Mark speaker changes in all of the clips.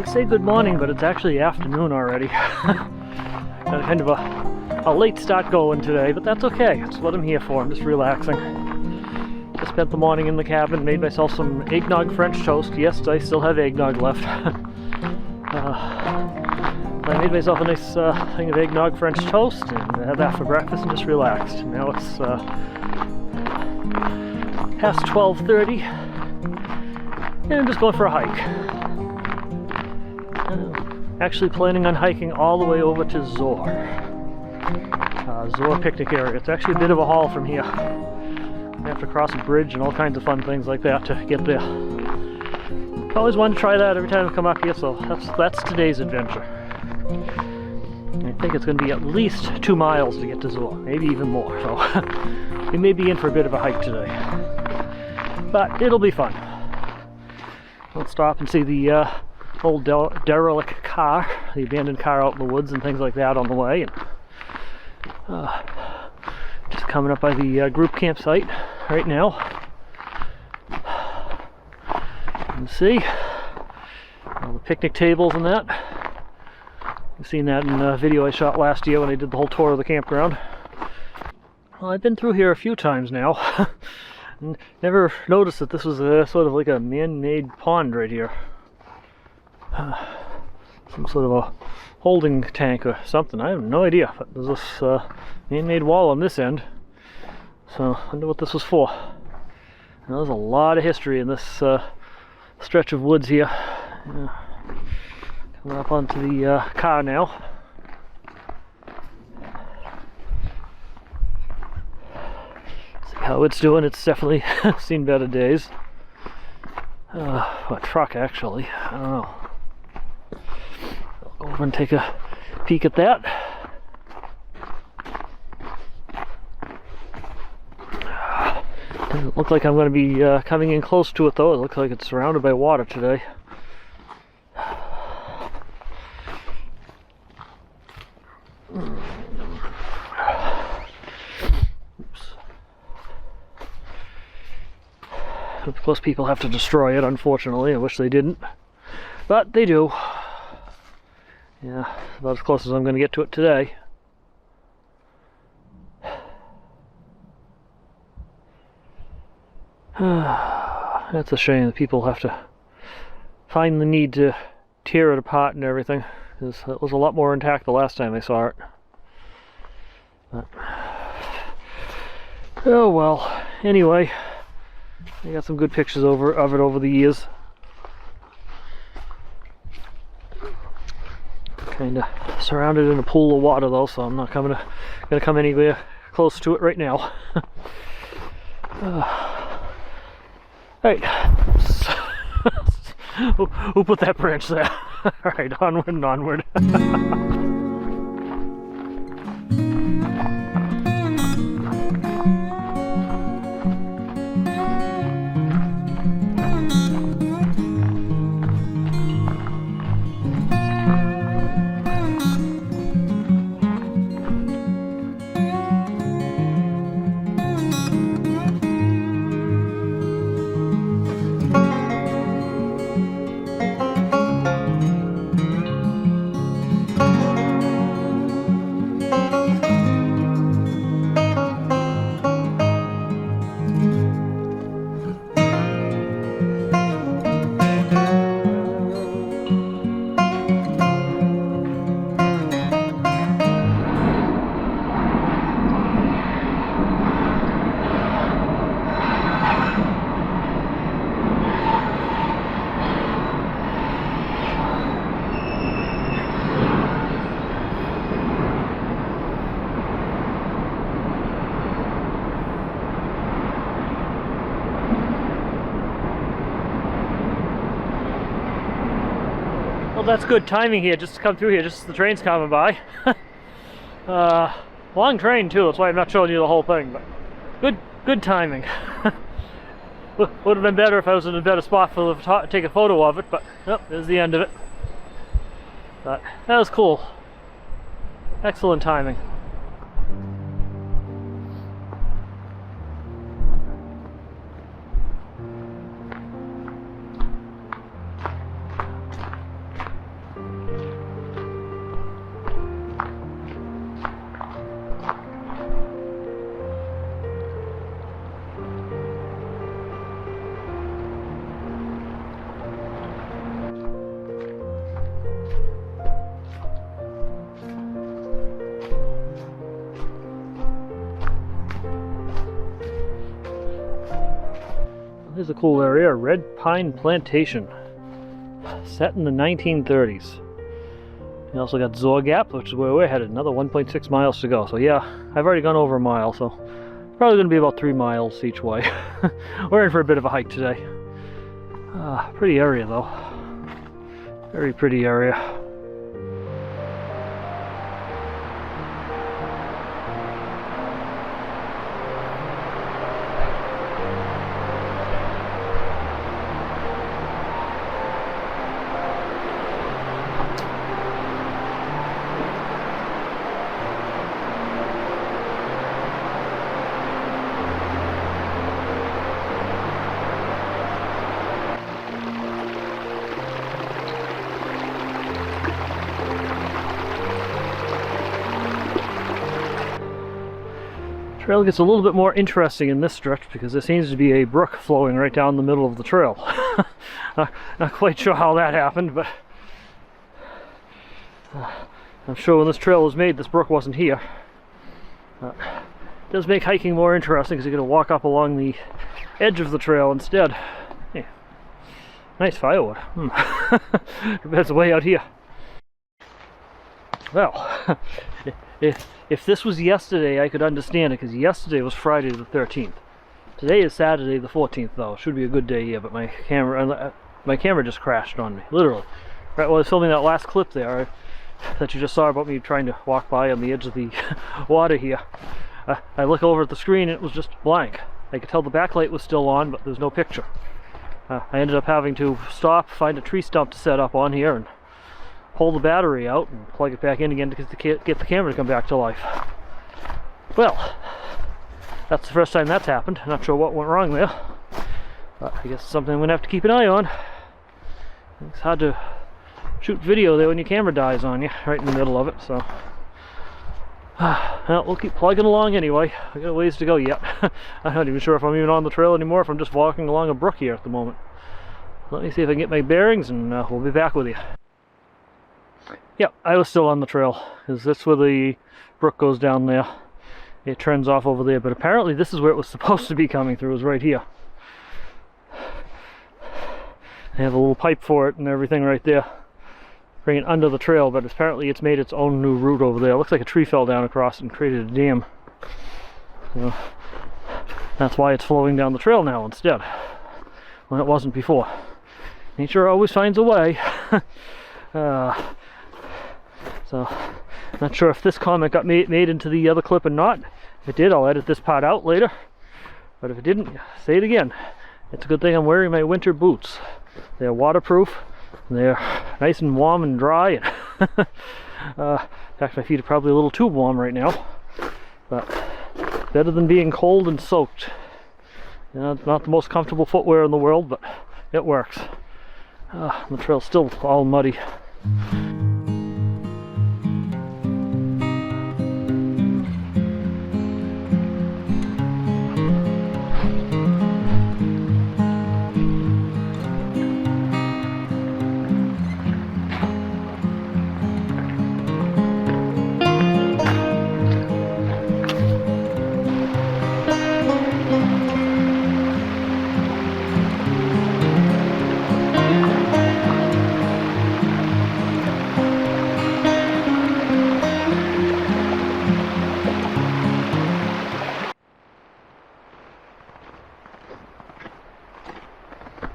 Speaker 1: Say good morning, but it's actually afternoon already. Got kind of a late start going today, but that's okay. That's what I'm here for. I'm just relaxing. I spent the morning in the cabin, made myself some eggnog French toast. Yes, I still have eggnog left. I made myself a nice thing of eggnog French toast and had that for breakfast and just relaxed. Now it's past 12:30 and I'm just going for a hike. Actually planning on hiking all the way over to Zoar. Zoar picnic area. It's actually a bit of a haul from here. I have to cross a bridge and all kinds of fun things like that to get there. I always wanted to try that every time I come up here, so that's today's adventure. I think it's going to be at least 2 miles to get to Zoar, maybe even more, so we may be in for a bit of a hike today. But it'll be fun. We'll stop and see the old derelict car, the abandoned car out in the woods and things like that on the way. And just coming up by the group campsite right now. You can see all the picnic tables and that. You've seen that in a video I shot last year when I did the whole tour of the campground. Well, I've been through here a few times now. And never noticed that this was sort of like a man-made pond right here. Some sort of a holding tank or something. I have no idea, but there's this man-made wall on this end, so I wonder what this was for. Now, there's a lot of history in this stretch of woods here. Coming up onto the car now. See how it's doing. It's definitely seen better days. A truck, actually. I don't know. I'll go over and take a peek at that. Doesn't look like I'm going to be coming in close to it, though. It looks like it's surrounded by water today. Of course, people have to destroy it, unfortunately. I wish they didn't. But they do. Yeah, about as close as I'm going to get to it today. That's a shame that people have to find the need to tear it apart and everything, because it was a lot more intact the last time I saw it. But, oh well. Anyway, I got some good pictures of it over the years. Kind of surrounded in a pool of water though, so I'm not gonna come anywhere close to it right now. Right. Who put that branch there? Alright, onward and onward. Well, that's good timing here, just to come through here, just as the train's coming by. Long train too, that's why I'm not showing you the whole thing, but good timing. Would have been better if I was in a better spot to take a photo of it, but nope, there's the end of it. But that was cool. Excellent timing. Here's a cool area, Red Pine Plantation, set in the 1930s. You also got Zoar Gap, which is where we're headed, another 1.6 miles to go. So yeah, I've already gone over a mile, so probably going to be about 3 miles each way. We're in for a bit of a hike today. Pretty area though, very pretty area. Trail gets a little bit more interesting in this stretch because there seems to be a brook flowing right down the middle of the trail. Not quite sure how that happened, but I'm sure when this trail was made, this brook wasn't here. It does make hiking more interesting because you're going to walk up along the edge of the trail instead. Yeah. Nice firewood. That's way out here. Well, if this was yesterday, I could understand it, because yesterday was Friday the 13th. Today is Saturday the 14th, though. Should be a good day here, but my camera just crashed on me, literally. Right while I was filming that last clip there that you just saw about me trying to walk by on the edge of the water here. I look over at the screen and it was just blank. I could tell the backlight was still on, but there's no picture. I ended up having to stop, find a tree stump to set up on here, and pull the battery out and plug it back in again to get the camera to come back to life. Well, that's the first time that's happened. Not sure what went wrong there, but I guess it's something I'm going to have to keep an eye on. It's hard to shoot video there when your camera dies on you right in the middle of it, so well, we'll keep plugging along anyway. I got a ways to go yet. I'm not even sure if I'm even on the trail anymore, if I'm just walking along a brook here at the moment. Let me see if I can get my bearings, and we'll be back with you. Yep, I was still on the trail, because that's where the brook goes down there. It turns off over there, but apparently this is where it was supposed to be coming through, is right here. They have a little pipe for it and everything right there, bring it under the trail, but apparently it's made its own new route over there. It looks like a tree fell down across it and created a dam. So that's why it's flowing down the trail now instead, when it wasn't before. Nature always finds a way. So, not sure if this comment got made into the other clip or not. If it did, I'll edit this part out later. But if it didn't, say it again. It's a good thing I'm wearing my winter boots. They're waterproof. They're nice and warm and dry. In fact, my feet are probably a little too warm right now. But better than being cold and soaked. You know, it's not the most comfortable footwear in the world, but it works. The trail's still all muddy.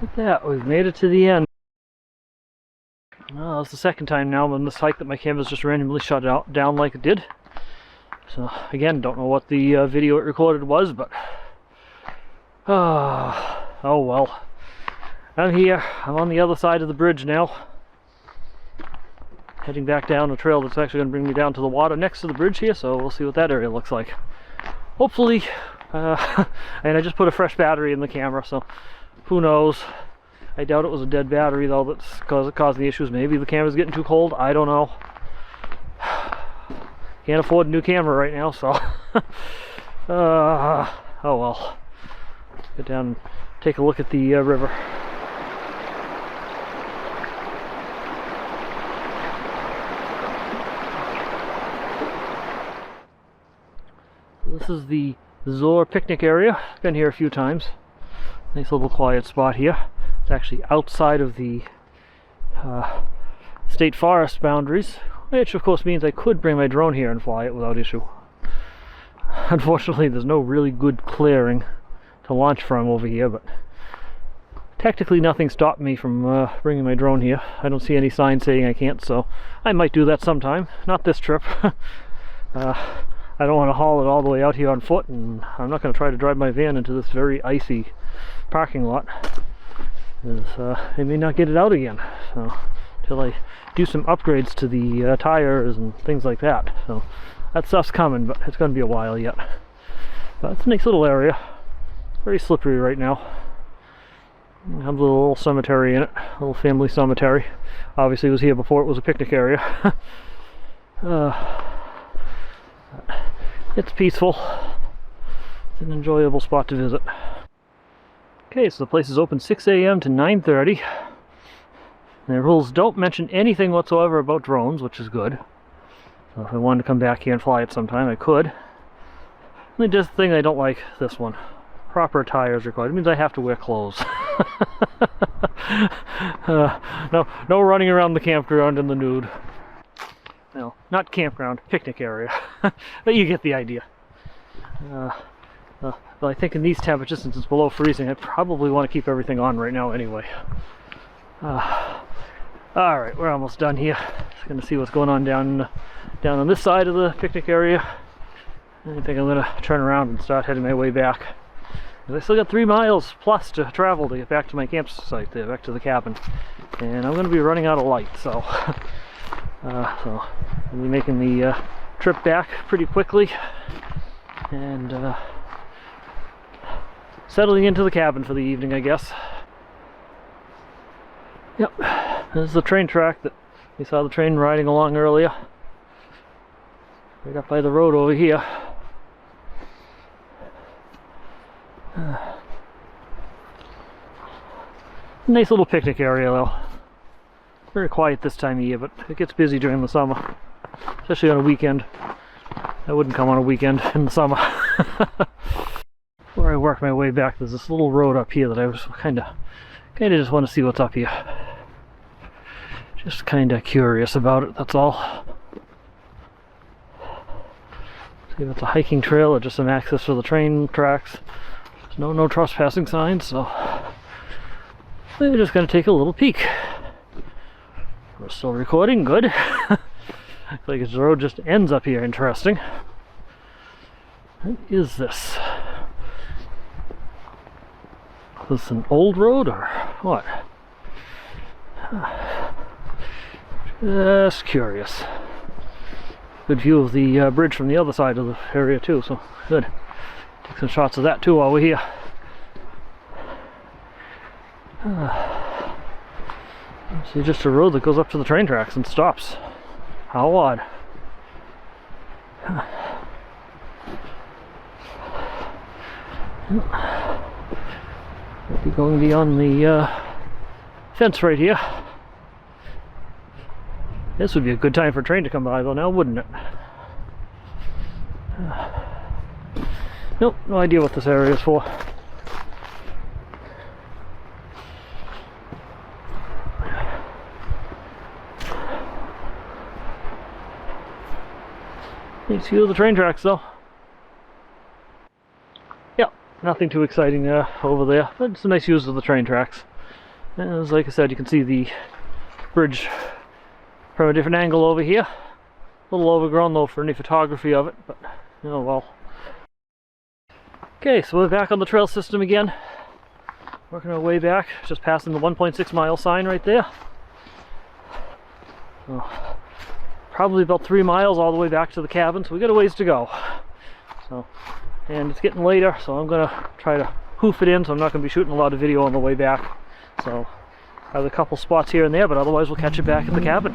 Speaker 1: Look at that, we've made it to the end. Oh, It's the second time now on this hike that my canvas just randomly shut down like it did. So again, don't know what the video it recorded was, but oh well. I'm here. I'm on the other side of the bridge now, heading back down a trail that's actually going to bring me down to the water next to the bridge here, so we'll see what that area looks like. Hopefully, and I just put a fresh battery in the camera, so who knows. I doubt it was a dead battery though that's causing the issues. Maybe the camera's getting too cold, I don't know. Can't afford a new camera right now, so oh well. Get down and take a look at the river. This is the Zoar picnic area. Been here a few times. Nice little quiet spot here. It's actually outside of the state forest boundaries, which of course means I could bring my drone here and fly it without issue. Unfortunately, there's no really good clearing to launch from over here, but technically nothing stopped me from bringing my drone here. I don't see any sign saying I can't, so I might do that sometime. Not this trip. I don't want to haul it all the way out here on foot, and I'm not going to try to drive my van into this very icy parking lot, because I may not get it out again, so until I do some upgrades to the tires and things like that. So that stuff's coming, but it's going to be a while yet. But it's a nice little area. Very slippery right now. It has a little cemetery in it, a little family cemetery. Obviously it was here before it was a picnic area. It's peaceful. It's an enjoyable spot to visit. Okay, so the place is open 6 a.m. to 9:30. And the rules don't mention anything whatsoever about drones, which is good. So if I wanted to come back here and fly it sometime, I could. Only just the thing I don't like, this one. Proper tires required. It means I have to wear clothes. No running around the campground in the nude. No, not campground, picnic area. But you get the idea. Well, I think in these temperatures, since it's below freezing, I probably want to keep everything on right now anyway. Alright, we're almost done here. Just going to see what's going on down on this side of the picnic area. I think I'm going to turn around and start heading my way back. I still got 3 miles plus to travel to get back to my campsite there, back to the cabin. And I'm going to be running out of light, so I'll be making the trip back pretty quickly and settling into the cabin for the evening, I guess. Yep, this is the train track that we saw the train riding along earlier. Right up by the road over here. Nice little picnic area though. Very quiet this time of year, but it gets busy during the summer, especially on a weekend. I wouldn't come on a weekend in the summer. Before I work my way back, there's this little road up here that I was kind of just want to see what's up here. Just kind of curious about it, that's all. See if it's a hiking trail or just some access for the train tracks. There's no trespassing signs, so we're just going to take a little peek. We're still recording, good. Looks like the road just ends up here, interesting. What is this? Is this an old road or what? Just curious. Good view of the bridge from the other side of the area too, so good. Take some shots of that too while we're here. See, just a road that goes up to the train tracks and stops. How odd. We'll be going beyond the fence right here. This would be a good time for a train to come by though now, wouldn't it? Nope, no idea what this area is for. Nice view of the train tracks though. Yep, nothing too exciting over there, but some nice views of the train tracks. And as like I said, you can see the bridge from a different angle over here. A little overgrown though for any photography of it, but oh well. Okay, so we're back on the trail system again. Working our way back, just passing the 1.6 mile sign right there. Oh, probably about 3 miles all the way back to the cabin, so we got a ways to go. So, and it's getting later, so I'm gonna try to hoof it in, so I'm not gonna be shooting a lot of video on the way back. So, I have a couple spots here and there, but otherwise we'll catch it back at the cabin.